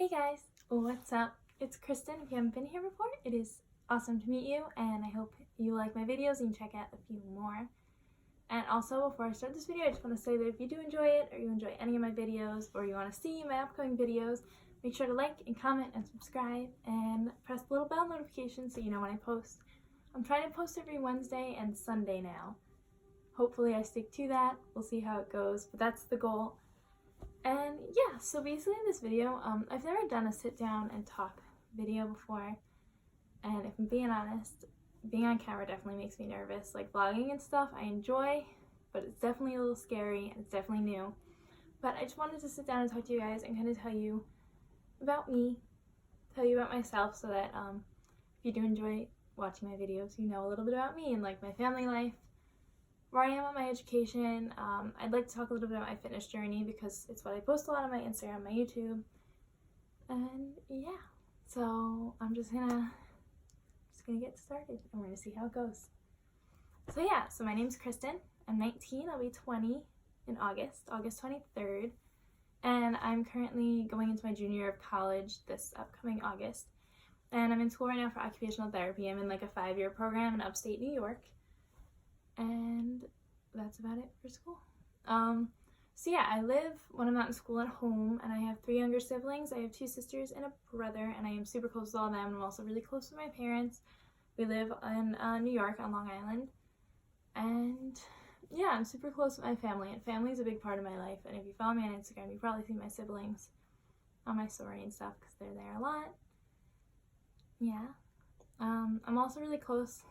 Hey guys, what's up? It's Kristen. If you haven't been here before, it is awesome to meet you, and I hope you like my videos and you check out a few more. And also, before I start this video, I just want to say that if you do enjoy it, or you enjoy any of my videos, or you want to see my upcoming videos, make sure to like and comment and subscribe, and press the little bell notification so you know when I post. I'm trying to post every Wednesday and Sunday now. Hopefully I stick to that. We'll see how it goes, but that's the goal. And yeah, so basically in this video, I've never done a sit down and talk video before, and if I'm being honest, being on camera definitely makes me nervous. Like vlogging and stuff I enjoy, but it's definitely a little scary and it's definitely new. But I just wanted to sit down and talk to you guys and kind of tell you about me, tell you about myself, so that if you do enjoy watching my videos, you know a little bit about me and like my family life, where I am on my education. I'd like to talk a little bit about my fitness journey because it's what I post a lot on my Instagram, my YouTube, and yeah. So I'm just gonna get started and we're gonna see how it goes. So yeah, so my name's Kristen. I'm 19. I'll be 20 in August 23rd, and I'm currently going into my junior year of college this upcoming August. And I'm in school right now for occupational therapy. I'm in like a 5-year program in upstate New York. And that's about it for school. So yeah, I live when I'm not in school at home, and I have 3 younger siblings. I have 2 sisters and a brother, and I am super close with all of them. I'm also really close with my parents. We live in New York on Long Island, and yeah, I'm super close with my family, and family is a big part of my life. And if you follow me on Instagram, you probably see my siblings on my story and stuff because they're there a lot. Yeah. I'm also really close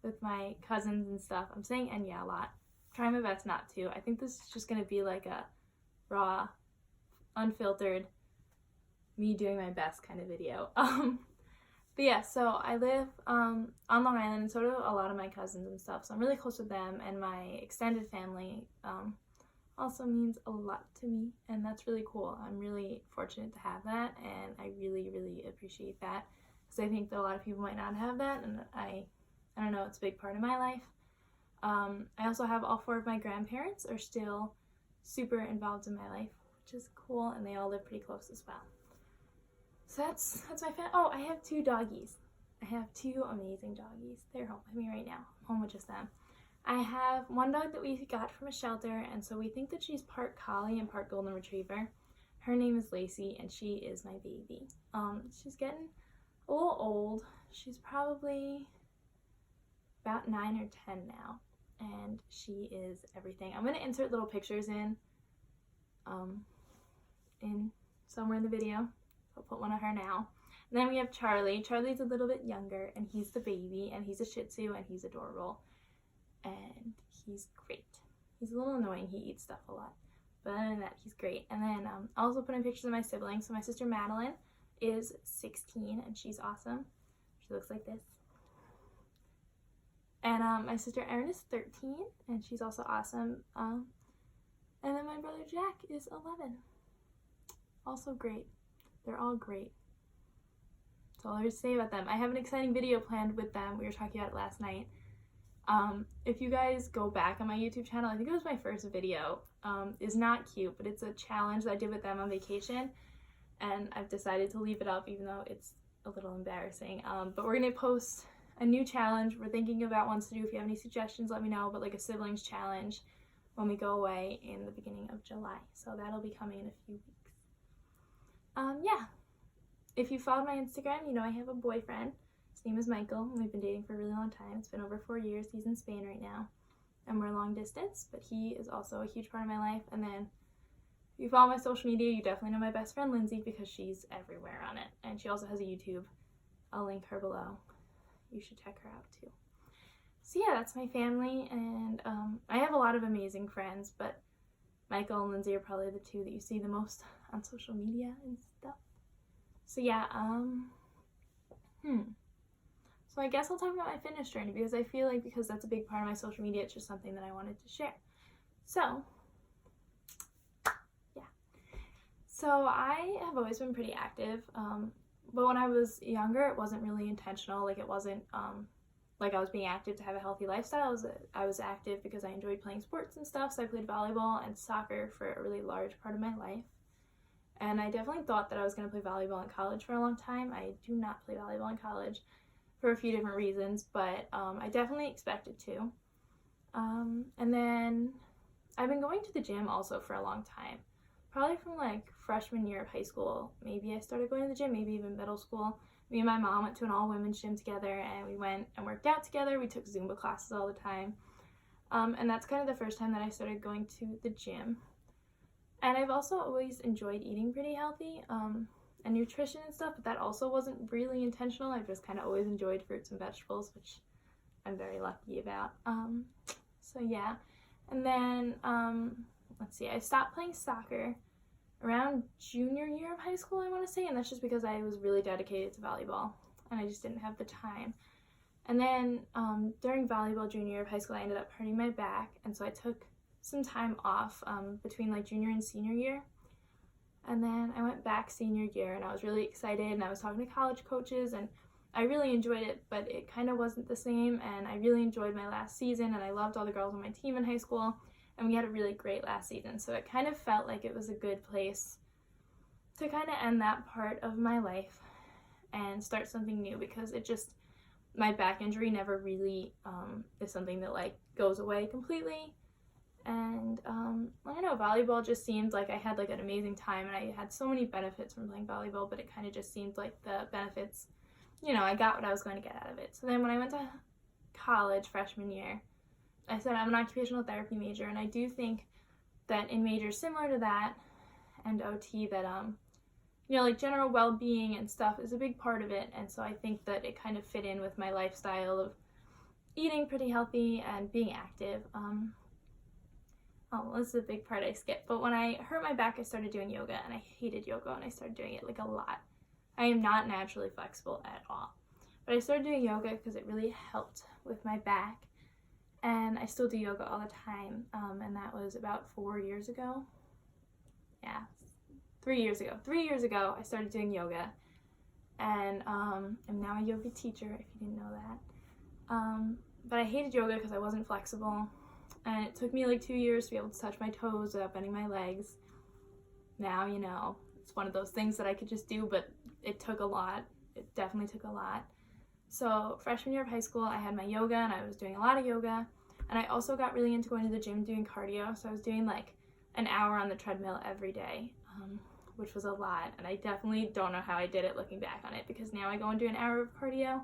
with my cousins and stuff. I'm saying and yeah a lot. I'm trying my best not to. I think this is just gonna be like a raw, unfiltered, me doing my best kind of video. But yeah, so I live on Long Island, and so do a lot of my cousins and stuff. So I'm really close with them, and my extended family also means a lot to me, and that's really cool. I'm really fortunate to have that, and I really, really appreciate that, because I think that a lot of people might not have that, and I don't know, it's a big part of my life. I also have all 4 of my grandparents are still super involved in my life, which is cool, and they all live pretty close as well. So that's my Oh, I have 2 doggies. I have 2 amazing doggies. They're home with me right now. I'm home with just them. I have one dog that we got from a shelter, and so we think that she's part collie and part golden retriever. Her name is Lacey, and she is my baby. She's getting a little old. She's probably about 9 or 10 now, and she is everything. I'm going to insert little pictures in somewhere in the video. I'll put one of her now. And then we have Charlie. Charlie's a little bit younger, and he's the baby, and he's a Shih Tzu, and he's adorable, and he's great. He's a little annoying. He eats stuff a lot, but other than that, he's great. And then I'll also put in pictures of my siblings. So my sister Madeline is 16, and she's awesome. She looks like this. And my sister Erin is 13, and she's also awesome. And then my brother Jack is 11. Also great. They're all great. That's all there's to say about them. I have an exciting video planned with them. We were talking about it last night. If you guys go back on my YouTube channel, I think it was my first video. It's not cute, but it's a challenge that I did with them on vacation. And I've decided to leave it up even though it's a little embarrassing. But we're going to post a new challenge. We're thinking about ones to do. If you have any suggestions, let me know. But like a siblings challenge when we go away in the beginning of July. So that'll be coming in a few weeks. Yeah. If you followed my Instagram, you know I have a boyfriend. His name is Michael, and we've been dating for a really long time. It's been over 4 years. He's in Spain right now, and we're long distance, but he is also a huge part of my life. And then if you follow my social media, you definitely know my best friend Lindsay, because she's everywhere on it, and she also has a YouTube. I'll link her below. You should check her out too. So yeah, that's my family, and I have a lot of amazing friends, but Michael and Lindsay are probably the 2 that you see the most on social media and stuff. So yeah, so I guess I'll talk about my fitness journey, because I feel like because that's a big part of my social media, it's just something that I wanted to share. So yeah, so I have always been pretty active, but when I was younger, it wasn't really intentional. Like it wasn't like I was being active to have a healthy lifestyle. I was active because I enjoyed playing sports and stuff. So I played volleyball and soccer for a really large part of my life. And I definitely thought that I was going to play volleyball in college for a long time. I do not play volleyball in college for a few different reasons, but I definitely expected to. And then I've been going to the gym also for a long time. Probably from like freshman year of high school. Maybe I started going to the gym, maybe even middle school. Me and my mom went to an all-women's gym together, and we went and worked out together. We took Zumba classes all the time. And that's kind of the first time that I started going to the gym. And I've also always enjoyed eating pretty healthy and nutrition and stuff, but that also wasn't really intentional. I've just kind of always enjoyed fruits and vegetables, which I'm very lucky about. So yeah. And then, let's see, I stopped playing soccer around junior year of high school, I want to say, and that's just because I was really dedicated to volleyball, and I just didn't have the time. And then during volleyball junior year of high school, I ended up hurting my back, and so I took some time off between like junior and senior year. And then I went back senior year, and I was really excited, and I was talking to college coaches, and I really enjoyed it, but it kind of wasn't the same, and I really enjoyed my last season, and I loved all the girls on my team in high school, and we had a really great last season, so it kind of felt like it was a good place to kind of end that part of my life and start something new, because it just, my back injury never really is something that like goes away completely. And I don't know, volleyball just seemed like I had like an amazing time, and I had so many benefits from playing volleyball, but it kind of just seemed like the benefits, you know, I got what I was going to get out of it. So then when I went to college freshman year, I said I'm an occupational therapy major, and I do think that in majors similar to that and OT that you know, like general well-being and stuff is a big part of it, and so I think that it kind of fit in with my lifestyle of eating pretty healthy and being active. Oh, well, this is a big part I skipped, but when I hurt my back, I started doing yoga, and I hated yoga, and I started doing it like a lot. I am not naturally flexible at all, but I started doing yoga because it really helped with my back, and I still do yoga all the time, and that was about 4 years ago. Yeah, 3 years ago. 3 years ago, I started doing yoga, and I'm now a yoga teacher, if you didn't know that. But I hated yoga because I wasn't flexible, and it took me like 2 years to be able to touch my toes without bending my legs. Now, you know, it's one of those things that I could just do, but it took a lot. It definitely took a lot. So freshman year of high school, I had my yoga, and I was doing a lot of yoga, and I also got really into going to the gym doing cardio, so I was doing like an hour on the treadmill every day, which was a lot, and I definitely don't know how I did it looking back on it, because now I go and do an hour of cardio,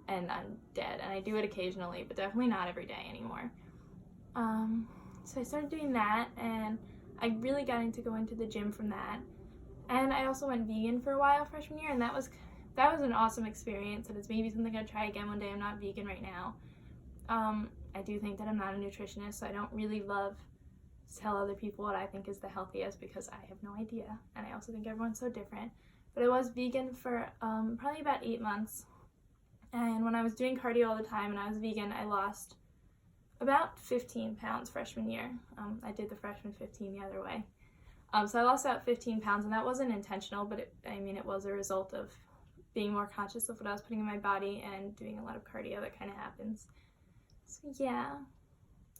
and I'm dead, and I do it occasionally, but definitely not every day anymore. So I started doing that, and I really got into going to the gym from that, and I also went vegan for a while freshman year, and that was an awesome experience, and it's maybe something I'd try again one day. I'm not vegan right now. I do think that I'm not a nutritionist, so I don't really love to tell other people what I think is the healthiest, because I have no idea, and I also think everyone's so different. But I was vegan for probably about 8 months, and when I was doing cardio all the time and I was vegan, I lost about 15 pounds freshman year. I did the freshman 15 the other way. So I lost about 15 pounds, and that wasn't intentional, but it was a result of being more conscious of what I was putting in my body and doing a lot of cardio. That kind of happens. So yeah,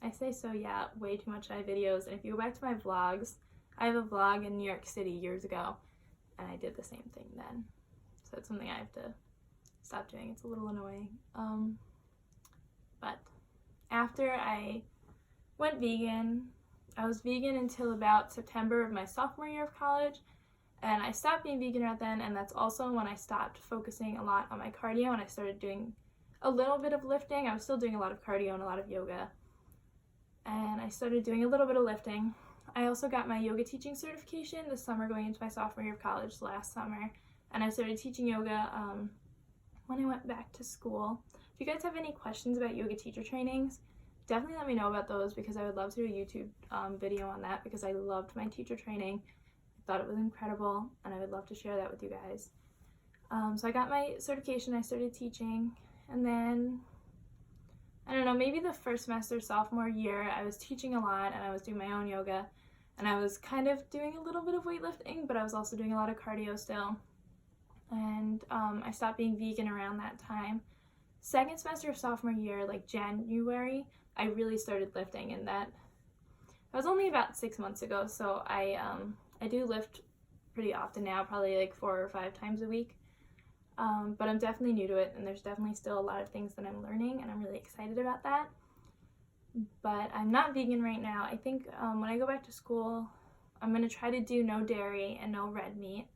I say so yeah way too much in my videos, and if you go back to my vlogs, I have a vlog in New York City years ago, and I did the same thing then. So it's something I have to stop doing. It's a little annoying. But after I went vegan, I was vegan until about September of my sophomore year of college, and I stopped being vegan right then, and that's also when I stopped focusing a lot on my cardio, and I started doing a little bit of lifting. I was still doing a lot of cardio and a lot of yoga, and I started doing a little bit of lifting. I also got my yoga teaching certification this summer going into my sophomore year of college last summer, and I started teaching yoga when I went back to school. If you guys have any questions about yoga teacher trainings, definitely let me know about those, because I would love to do a YouTube video on that, because I loved my teacher training. I thought it was incredible, and I would love to share that with you guys. So I got my certification, I started teaching, and then, I don't know, maybe the first semester sophomore year, I was teaching a lot, and I was doing my own yoga, and I was kind of doing a little bit of weightlifting, but I was also doing a lot of cardio still. And I stopped being vegan around that time. Second semester of sophomore year, like January, I really started lifting, and that was only about 6 months ago, so I do lift pretty often now, probably like 4 or 5 times a week. But I'm definitely new to it, and there's definitely still a lot of things that I'm learning, and I'm really excited about that. But I'm not vegan right now. I think when I go back to school, I'm going to try to do no dairy and no red meat.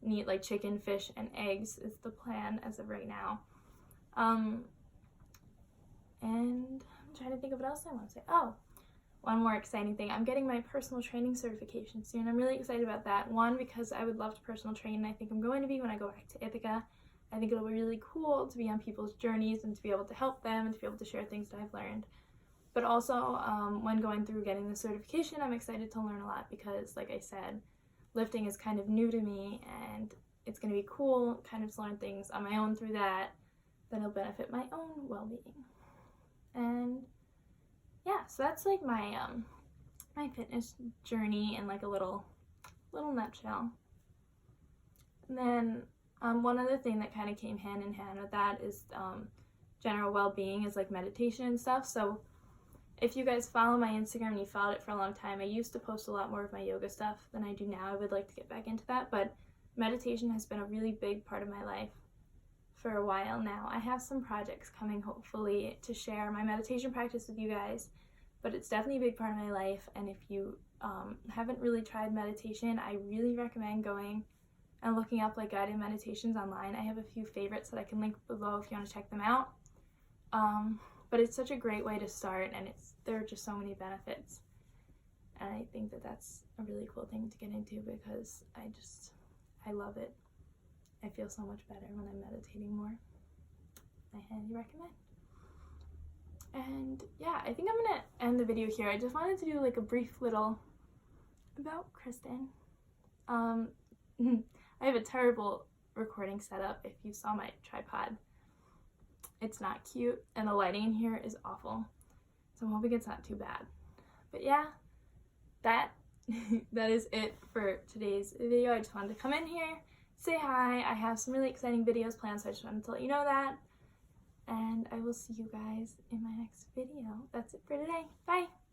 Meat like chicken, fish, and eggs is the plan as of right now. And I'm trying to think of what else I want to say. Oh, one more exciting thing. I'm getting my personal training certification soon. I'm really excited about that. One, because I would love to personal train, and I think I'm going to be when I go back to Ithaca. I think it'll be really cool to be on people's journeys and to be able to help them and to be able to share things that I've learned. But also, when going through getting the certification, I'm excited to learn a lot because, like I said, lifting is kind of new to me, and it's going to be cool kind of to learn things on my own through that that'll benefit my own well-being. And yeah, so that's like my my fitness journey in like a little nutshell. And then one other thing that kind of came hand in hand with that is general well-being, is like meditation and stuff. So if you guys follow my Instagram and you followed it for a long time, I used to post a lot more of my yoga stuff than I do now. I would like to get back into that, but meditation has been a really big part of my life for a while now. I have some projects coming, hopefully, to share my meditation practice with you guys, but it's definitely a big part of my life. And if you haven't really tried meditation, I really recommend going and looking up like guided meditations online. I have a few favorites that I can link below if you want to check them out. But it's such a great way to start, and there are just so many benefits. And I think that that's a really cool thing to get into because I love it. I feel so much better when I'm meditating more. I highly recommend. And yeah, I think I'm gonna end the video here. I just wanted to do like a brief little about Kristen. I have a terrible recording setup. If you saw my tripod, it's not cute, and the lighting in here is awful. So I'm hoping it's not too bad. But yeah, that is it for today's video. I just wanted to come in here, say hi. I have some really exciting videos planned, so I just wanted to let you know that. And I will see you guys in my next video. That's it for today. Bye!